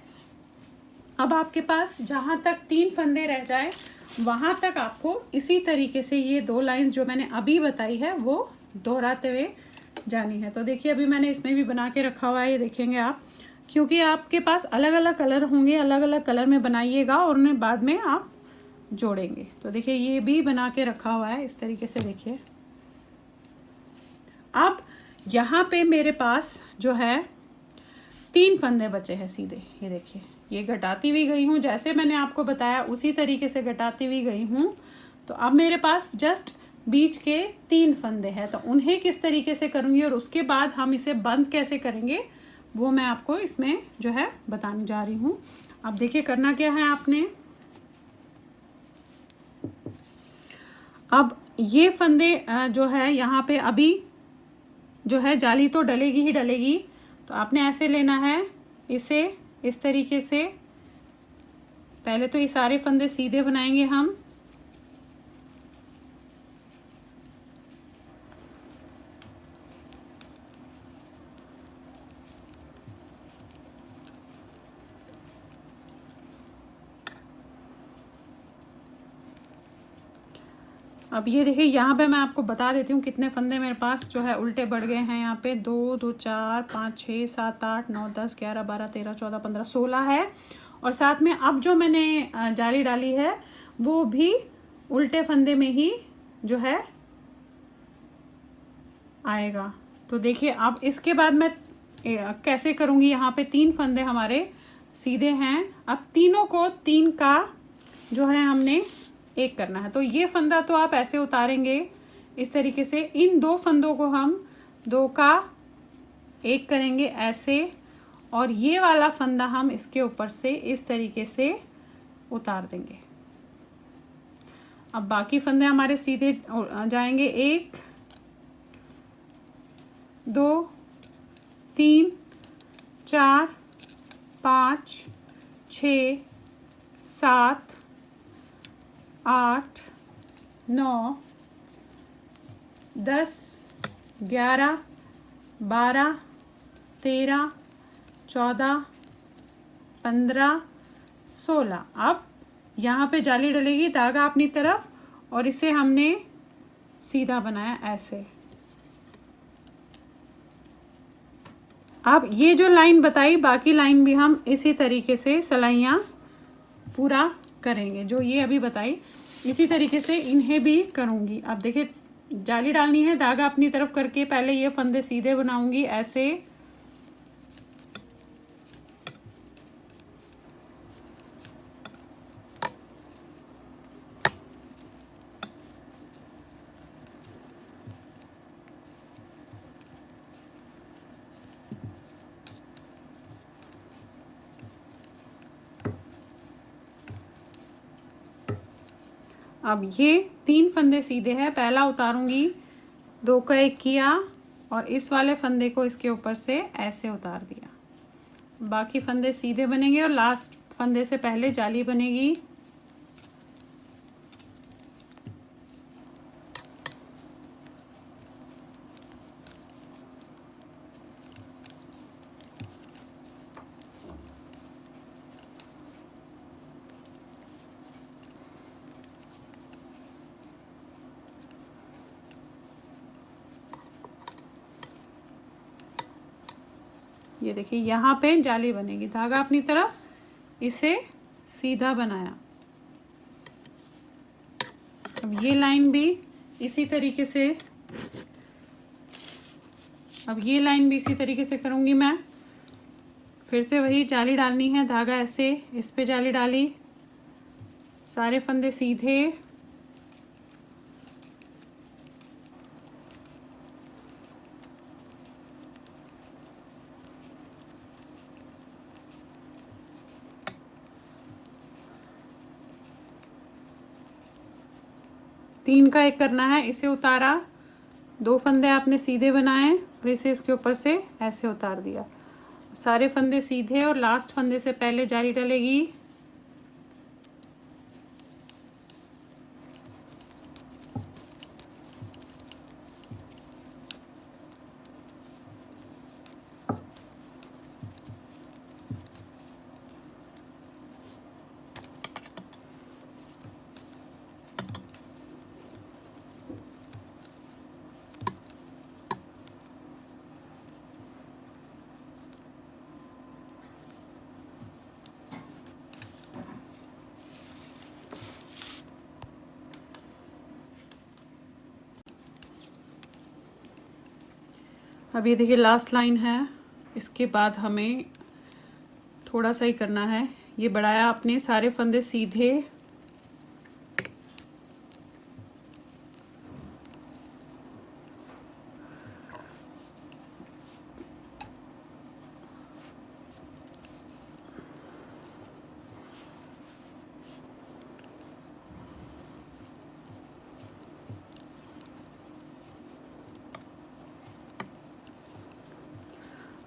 अब आपके पास जहाँ तक 3 फंदे रह जाए वहाँ तक आपको इसी तरीके से ये 2 लाइंस जो मैंने अभी बताई है वो दोहराते हुए जानी है। तो देखिए अभी मैंने इसमें भी बना के रखा हुआ है, ये देखेंगे आप, क्योंकि आपके पास अलग अलग कलर होंगे, अलग अलग कलर में बनाइएगा और उन्हें बाद में आप जोड़ेंगे। तो देखिए ये भी बना के रखा हुआ है इस तरीके से। देखिए अब यहाँ पे मेरे पास जो है 3 फंदे बचे हैं सीधे। ये देखिए ये घटाती हुई गई हूँ, जैसे मैंने आपको बताया उसी तरीके से घटाती हुई गई हूँ। तो अब मेरे पास जस्ट बीच के 3 फंदे हैं, तो उन्हें किस तरीके से करूँगी और उसके बाद हम इसे बंद कैसे करेंगे वो मैं आपको इसमें जो है बताने जा रही हूँ। अब देखिए करना क्या है आपने, अब ये फंदे जो है यहाँ पे अभी जो है जाली तो डलेगी ही डलेगी, तो आपने ऐसे लेना है इसे इस तरीके से। पहले तो ये सारे फंदे सीधे बनाएंगे हम, अब ये देखिए यहाँ पे मैं आपको बता देती हूँ कितने फंदे मेरे पास जो है उल्टे बढ़ गए हैं। यहाँ पे 2 2 4 5 6 7 8 9 10 11 12 13 14 15 16 है, और साथ में अब जो मैंने जाली डाली है वो भी उल्टे फंदे में ही जो है आएगा। तो देखिए अब इसके बाद मैं कैसे करूँगी। यहाँ पे 3 फंदे हमारे सीधे हैं, अब तीनों को 3 का जो है हमने एक करना है। तो ये फंदा तो आप ऐसे उतारेंगे इस तरीके से, इन 2 फंदों को हम 2 का 1 करेंगे ऐसे, और ये वाला फंदा हम इसके ऊपर से इस तरीके से उतार देंगे। अब बाकी फंदे हमारे सीधे जाएंगे, 1 2 3 4 5 6 7 8 9 10 11 12 13 14 15 16। अब यहाँ पे जाली डलेगी, धागा अपनी तरफ, और इसे हमने सीधा बनाया ऐसे। अब ये जो लाइन बताई बाकी लाइन भी हम इसी तरीके से सिलाइयाँ पूरा करेंगे, जो ये अभी बताई इसी तरीके से इन्हें भी करूँगी। अब देखिए जाली डालनी है, धागा अपनी तरफ करके पहले ये फंदे सीधे बनाऊंगी ऐसे, अब ये 3 फंदे सीधे हैं, पहला उतारूंगी, 2 का 1 किया और इस वाले फंदे को इसके ऊपर से ऐसे उतार दिया। बाकी फंदे सीधे बनेंगे और लास्ट फंदे से पहले जाली बनेगी। ये देखिए यहाँ पे जाली बनेगी, धागा अपनी तरफ, इसे सीधा बनाया। अब ये लाइन भी इसी तरीके से, अब ये लाइन भी इसी तरीके से करूँगी मैं। फिर से वही जाली डालनी है, धागा ऐसे इस पे जाली डाली, सारे फंदे सीधे, तीन का एक करना है। इसे उतारा, 2 फंदे आपने सीधे बनाए और इसे इसके ऊपर से ऐसे उतार दिया, सारे फंदे सीधे और लास्ट फंदे से पहले जाली डलेगी। अब ये देखिए लास्ट लाइन है, इसके बाद हमें थोड़ा सा ही करना है। ये बढ़ाया आपने, सारे फंदे सीधे,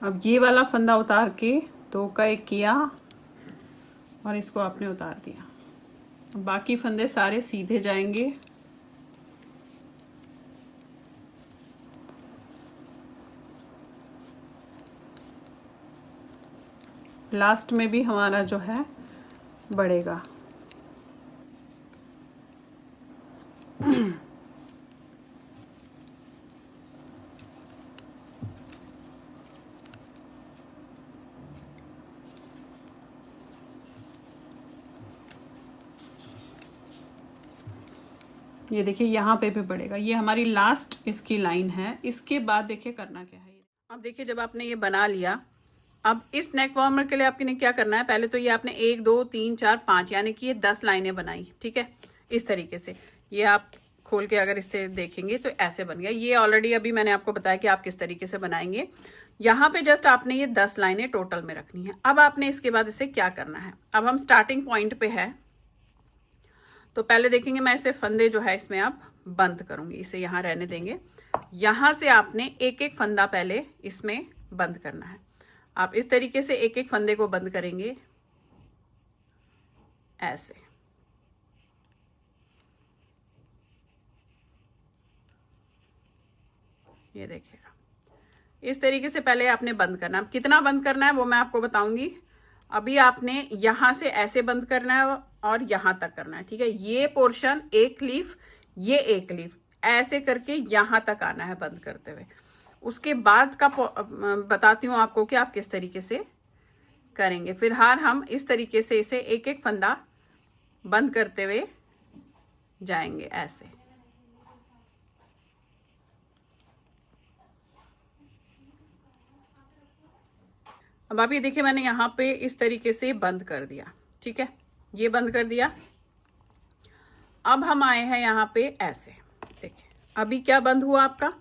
अब ये वाला फंदा उतार के 2 का 1 किया और इसको आपने उतार दिया। बाकी फंदे सारे सीधे जाएंगे। लास्ट में भी हमारा जो है बढ़ेगा। ये देखिए यहाँ पे भी बढ़ेगा। ये हमारी लास्ट इसकी लाइन है। इसके बाद देखिए करना क्या है। अब देखिए जब आपने ये बना लिया, अब इस नेक वार्मर के लिए आपने क्या करना है, पहले तो ये आपने 1 2 3 4 5 यानी कि ये 10 लाइनें बनाई। ठीक है, इस तरीके से ये आप खोल के अगर इससे देखेंगे तो ऐसे बन गया। ये ऑलरेडी अभी मैंने आपको बताया कि आप किस तरीके से बनाएंगे। यहाँ पे जस्ट आपने ये 10 लाइनें टोटल में रखनी है। अब आपने इसके बाद इसे क्या करना है, अब हम स्टार्टिंग पॉइंट पे है। तो पहले देखेंगे, मैं इसे फंदे जो है इसमें अब बंद करूंगी, इसे यहाँ रहने देंगे। यहाँ से आपने एक एक फंदा पहले इसमें बंद करना है। आप इस तरीके से एक एक फंदे को बंद करेंगे ऐसे। ये देखिएगा, इस तरीके से पहले आपने बंद करना है। अब कितना बंद करना है वो मैं आपको बताऊंगी। अभी आपने यहाँ से ऐसे बंद करना है और यहाँ तक करना है। ठीक है, ये पोर्शन एक लीफ, ये एक लीफ, ऐसे करके यहाँ तक आना है बंद करते हुए। उसके बाद का बताती हूँ आपको कि आप किस तरीके से करेंगे। फिलहाल हम इस तरीके से इसे एक एक फंदा बंद करते हुए जाएंगे ऐसे। अब आप ये देखिए, मैंने यहाँ पे इस तरीके से बंद कर दिया। ठीक है, ये बंद कर दिया। अब हम आए हैं यहाँ पे ऐसे। देखिए अभी क्या बंद हुआ आपका,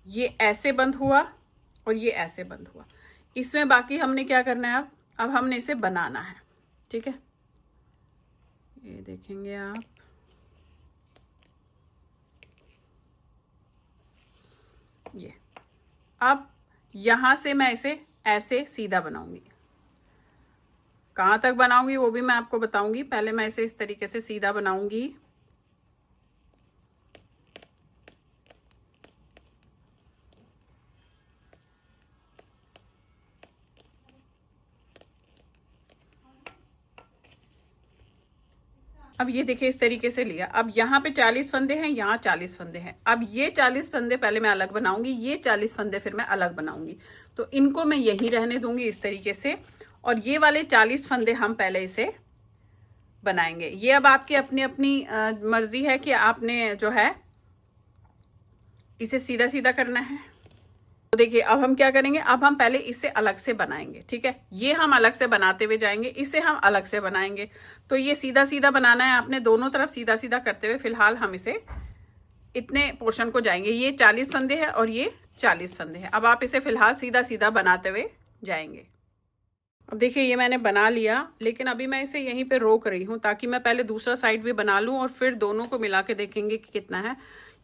ये ऐसे बंद हुआ और ये ऐसे बंद हुआ। इसमें बाकी हमने क्या करना है, अब हमने इसे बनाना है। ठीक है, ये देखेंगे आप, ये अब यहाँ से मैं इसे ऐसे सीधा बनाऊंगी। कहाँ तक बनाऊंगी वो भी मैं आपको बताऊंगी। पहले मैं इसे इस तरीके से सीधा बनाऊंगी। अब ये देखिए इस तरीके से लिया। अब यहाँ पे 40 फंदे हैं, यहाँ 40 फंदे हैं। अब ये 40 फंदे पहले मैं अलग बनाऊंगी, ये 40 फंदे फिर मैं अलग बनाऊंगी। तो इनको मैं यहीं रहने दूंगी इस तरीके से, और ये वाले 40 फंदे हम पहले इसे बनाएंगे। ये अब आपकी अपनी अपनी मर्जी है कि आपने जो है इसे सीधा सीधा करना है। तो देखिए अब हम क्या करेंगे, अब हम पहले इससे अलग से बनाएंगे, ठीक है। ये हम अलग से बनाते हुए जाएंगे, इससे हम अलग से बनाएंगे। तो ये सीधा सीधा बनाना है आपने, दोनों तरफ सीधा सीधा करते हुए। फिलहाल हम इसे इतने पोर्शन को जाएंगे। ये 40 फंदे हैं और ये 40 फंदे हैं। अब आप इसे फिलहाल सीधा सीधा बनाते हुए जाएंगे। अब देखिए ये मैंने बना लिया, लेकिन अभी मैं इसे यहीं पे रोक रही हूँ ताकि मैं पहले दूसरा साइड भी बना लूँ और फिर दोनों को मिला के देखेंगे कि कितना है।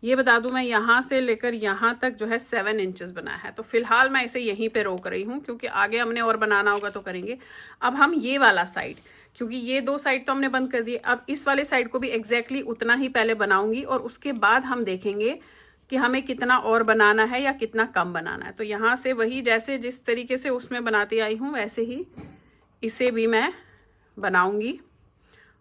ये बता दूं, मैं यहाँ से लेकर यहाँ तक जो है 7 इंचेस बनाया है। तो फिलहाल मैं इसे यहीं पे रोक रही हूँ, क्योंकि आगे हमने और बनाना होगा तो करेंगे। अब हम ये वाला साइड, क्योंकि ये 2 साइड तो हमने बंद कर दिए, अब इस वाले साइड को भी एग्जैक्टली उतना ही पहले बनाऊंगी और उसके बाद हम देखेंगे कि हमें कितना और बनाना है या कितना कम बनाना है। तो यहाँ से वही जैसे जिस तरीके से उसमें बनाती आई हूँ वैसे ही इसे भी मैं बनाऊंगी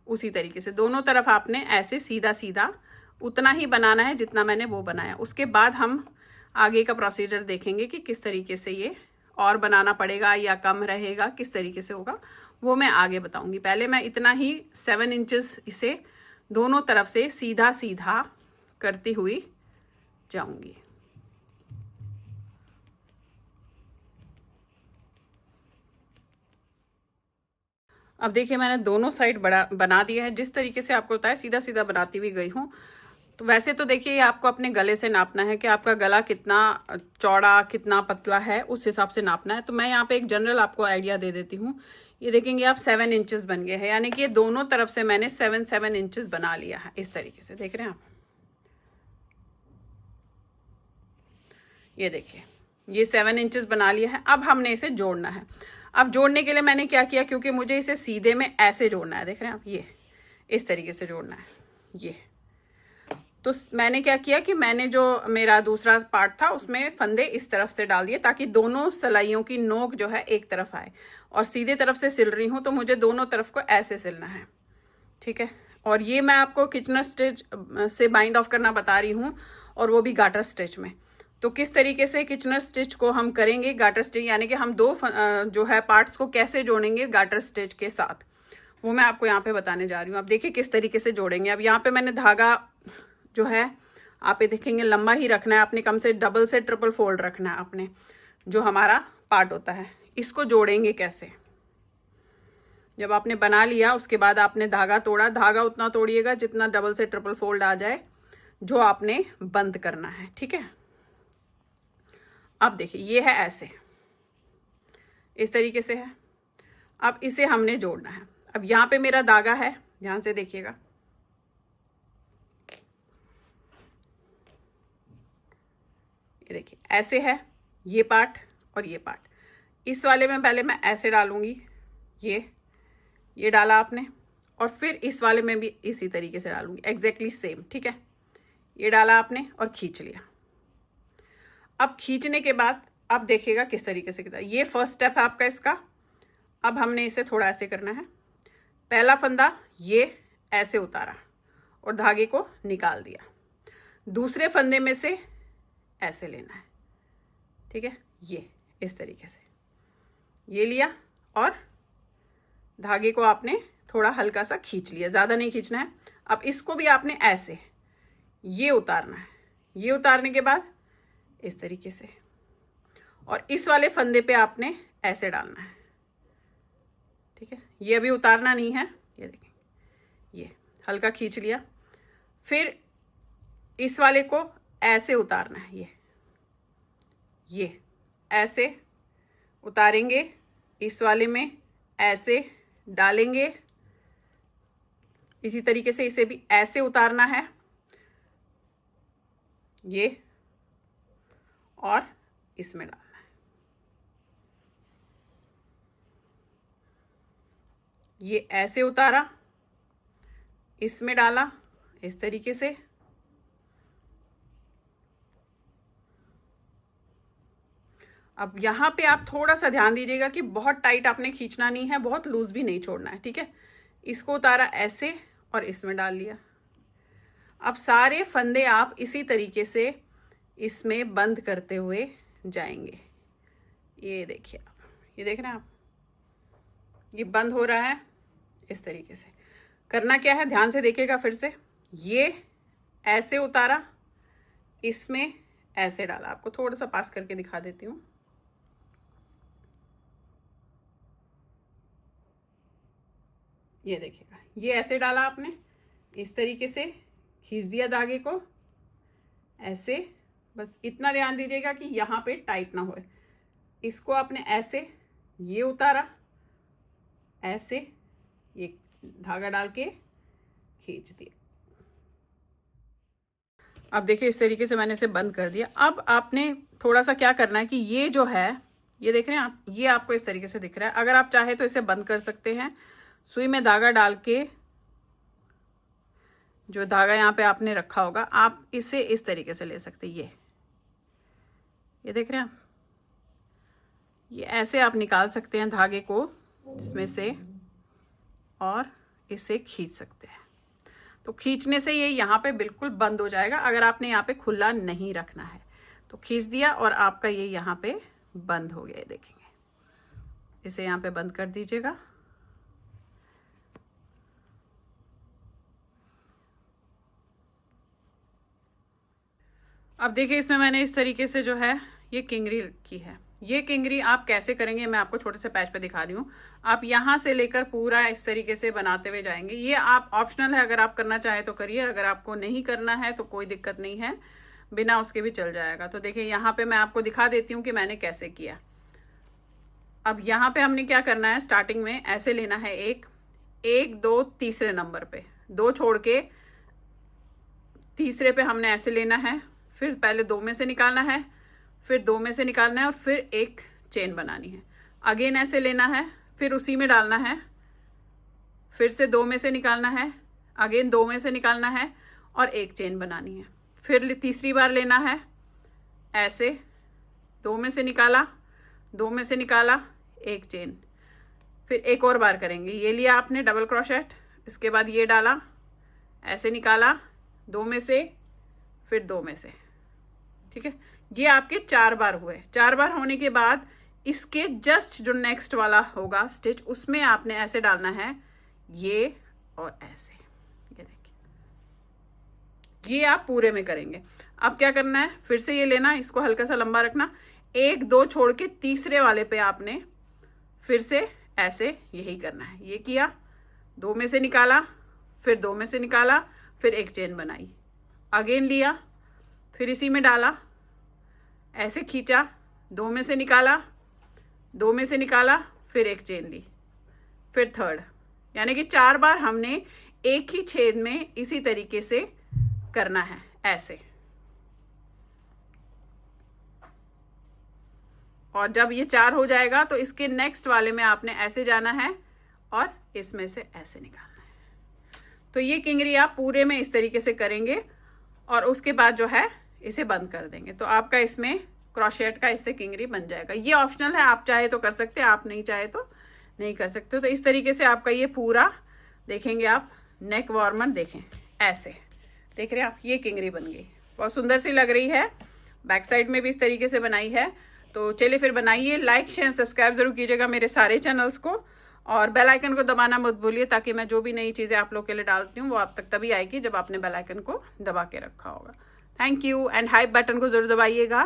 उसी तरीके से। दोनों तरफ आपने ऐसे सीधा सीधा उतना ही बनाना है जितना मैंने वो बनाया। उसके बाद हम आगे का प्रोसीजर देखेंगे कि किस तरीके से ये और बनाना पड़ेगा या कम रहेगा, किस तरीके से होगा वो मैं आगे बताऊंगी। पहले मैं इतना ही 7 इंचेस इसे दोनों तरफ से सीधा सीधा करती हुई जाऊंगी। अब देखिए मैंने दोनों साइड बना दिया है। जिस तरीके से आपको बताया सीधा सीधा बनाती हुई गई हूँ। तो वैसे तो देखिए ये आपको अपने गले से नापना है कि आपका गला कितना चौड़ा कितना पतला है, उस हिसाब से नापना है। तो मैं यहाँ पे एक जनरल आपको आइडिया दे देती हूँ। ये देखेंगे आप 7 इंचेस बन गए हैं, यानी कि ये दोनों तरफ से मैंने 7 इंचेस बना लिया है। इस तरीके से देख रहे हैं आप, ये देखिए ये 7 इंचेस बना लिया है। अब हमने इसे जोड़ना है। अब जोड़ने के लिए मैंने क्या किया, क्योंकि मुझे इसे सीधे में ऐसे जोड़ना है, देख रहे हैं आप, ये इस तरीके से जोड़ना है ये। तो मैंने क्या किया कि मैंने जो मेरा दूसरा पार्ट था उसमें फंदे इस तरफ से डाल दिए ताकि दोनों सलाइयों की नोक जो है एक तरफ आए। और सीधे तरफ से सिल रही हूँ तो मुझे दोनों तरफ को ऐसे सिलना है, ठीक है। और ये मैं आपको किचनर स्टिच से बाइंड ऑफ करना बता रही हूँ, और वो भी गाटर स्टिच में। तो किस तरीके से किचनर स्टिच को हम करेंगे, गाटर स्टिच यानी कि हम दो जो है पार्ट्स को कैसे जोड़ेंगे गाटर स्टिच के साथ, वो मैं आपको यहाँ पे बताने जा रही हूँ। अब देखिए किस तरीके से जोड़ेंगे। अब यहाँ पे मैंने धागा जो है आप ये देखेंगे लंबा ही रखना है आपने, कम से डबल से ट्रिपल फोल्ड रखना है आपने, जो हमारा पार्ट होता है। इसको जोड़ेंगे कैसे, जब आपने बना लिया उसके बाद आपने धागा तोड़ा, धागा उतना तोड़िएगा जितना डबल से ट्रिपल फोल्ड आ जाए जो आपने बंद करना है, ठीक है। अब देखिए ये है ऐसे, इस तरीके से है। अब इसे हमने जोड़ना है। अब यहाँ पे मेरा धागा है, ध्यान से देखिएगा, ये देखिए ऐसे है ये पार्ट और ये पार्ट। इस वाले में पहले मैं ऐसे डालूंगी, ये डाला आपने, और फिर इस वाले में भी इसी तरीके से डालूंगी, एग्जैक्टली सेम, ठीक है। ये डाला आपने और खींच लिया। अब खींचने के बाद अब देखिएगा किस तरीके से किया। ये फर्स्ट स्टेप है आपका इसका। अब हमने इसे थोड़ा ऐसे करना है। पहला फंदा ये ऐसे उतारा और धागे को निकाल दिया। दूसरे फंदे में से ऐसे लेना है, ठीक है, ये इस तरीके से ये लिया और धागे को आपने थोड़ा हल्का सा खींच लिया, ज़्यादा नहीं खींचना है। अब इसको भी आपने ऐसे ये उतारना है। ये उतारने के बाद इस तरीके से, और इस वाले फंदे पे आपने ऐसे डालना है, ठीक है। ये अभी उतारना नहीं है, ये देखें, ये हल्का खींच लिया। फिर इस वाले को ऐसे उतारना है, ये ऐसे उतारेंगे, इस वाले में ऐसे डालेंगे, इसी तरीके से इसे भी ऐसे उतारना है, ये, और इसमें डालना है, ये ऐसे उतारा, इसमें डाला इस तरीके से। अब यहाँ पे आप थोड़ा सा ध्यान दीजिएगा कि बहुत टाइट आपने खींचना नहीं है, बहुत लूज भी नहीं छोड़ना है, ठीक है। इसको उतारा ऐसे और इसमें डाल लिया। अब सारे फंदे आप इसी तरीके से इसमें बंद करते हुए जाएंगे। ये देखिए आप, ये देख रहे हैं आप, ये बंद हो रहा है। इस तरीके से करना क्या है, ध्यान से देखिएगा फिर से। ये ऐसे उतारा, इसमें ऐसे डाला। आपको थोड़ा सा पास करके दिखा देती हूँ। ये देखिएगा, ये ऐसे डाला आपने, इस तरीके से खींच दिया धागे को ऐसे। बस इतना ध्यान दीजिएगा कि यहाँ पे टाइट ना होए। इसको आपने ऐसे ये उतारा, ऐसे ये धागा डाल के खींच दिया। अब देखिए इस तरीके से मैंने इसे बंद कर दिया। अब आपने थोड़ा सा क्या करना है कि ये जो है, ये देख रहे हैं आप, ये आपको इस तरीके से दिख रहा है। अगर आप चाहे तो इसे बंद कर सकते हैं। सुई में धागा डाल के, जो धागा यहाँ पे आपने रखा होगा, आप इसे इस तरीके से ले सकते हैं। ये देख रहे हैं आप, ये ऐसे आप निकाल सकते हैं धागे को इसमें से और इसे खींच सकते हैं। तो खींचने से ये यहाँ पे बिल्कुल बंद हो जाएगा। अगर आपने यहाँ पे खुला नहीं रखना है तो खींच दिया और आपका ये यहाँ पे बंद हो गया। देखेंगे, इसे यहाँ पे बंद कर दीजिएगा। अब देखिए इसमें मैंने इस तरीके से जो है ये किंगरी की है। ये किंगरी आप कैसे करेंगे मैं आपको छोटे से पैच पे दिखा रही हूँ। आप यहाँ से लेकर पूरा इस तरीके से बनाते हुए जाएंगे। ये आप ऑप्शनल है, अगर आप करना चाहें तो करिए, अगर आपको नहीं करना है तो कोई दिक्कत नहीं है, बिना उसके भी चल जाएगा। तो देखिए यहाँ पे मैं आपको दिखा देती हूँ कि मैंने कैसे किया। अब यहाँ पे हमने क्या करना है, स्टार्टिंग में ऐसे लेना है, एक दो तीसरे नंबर पे, दो छोड़ के तीसरे पे हमने ऐसे लेना है। फिर पहले दो में से निकालना है, फिर दो में से निकालना है और फिर एक चेन बनानी है। अगेन ऐसे लेना है, फिर उसी में डालना है, फिर से दो में से निकालना है, अगेन दो में से निकालना है और एक चेन बनानी है। फिर तीसरी बार लेना है, ऐसे दो में से निकाला, दो में से निकाला, एक चेन। फिर एक और बार करेंगे, ये लिया आपने डबल क्रोशेट, इसके बाद ये डाला, ऐसे निकाला, दो में से, फिर दो में से। ठीक है, ये आपके 4 बार हुए। 4 बार होने के बाद इसके जस्ट जो नेक्स्ट वाला होगा स्टिच, उसमें आपने ऐसे डालना है, ये और ऐसे। ये देखिए, ये आप पूरे में करेंगे। अब क्या करना है, फिर से ये लेना, इसको हल्का सा लंबा रखना, एक दो छोड़ के तीसरे वाले पे आपने फिर से ऐसे यही करना है। ये किया, दो में से निकाला, फिर दो में से निकाला, फिर एक चेन बनाई, अगेन लिया, फिर इसी में डाला, ऐसे खींचा, दो में से निकाला, दो में से निकाला, फिर एक चेन ली, फिर थर्ड। यानी कि 4 बार हमने एक ही छेद में इसी तरीके से करना है, ऐसे। और जब ये 4 हो जाएगा तो इसके नेक्स्ट वाले में आपने ऐसे जाना है और इसमें से ऐसे निकालना है। तो ये किंगरी आप पूरे में इस तरीके से करेंगे और उसके बाद जो है इसे बंद कर देंगे। तो आपका इसमें क्रोशेट का इससे किंगरी बन जाएगा। ये ऑप्शनल है, आप चाहे तो कर सकते हैं, आप नहीं चाहे तो नहीं कर सकते। तो इस तरीके से आपका ये पूरा देखेंगे आप, नेक वार्मर देखें ऐसे, देख रहे हैं आप, ये किंगरी बन गई, बहुत सुंदर सी लग रही है। बैक साइड में भी इस तरीके से बनाई है। तो चलिए फिर बनाइए, लाइक शेयर सब्सक्राइब ज़रूर कीजिएगा मेरे सारे चैनल्स को, और बेल आइकन को दबाना मत भूलिए, ताकि मैं जो भी नई चीज़ें आप लोग के लिए डालती हूँ वो आप तक तभी आएगी जब आपने बेल आइकन को दबा के रखा होगा। Thank you, and high button को ज़रूर दबाइएगा।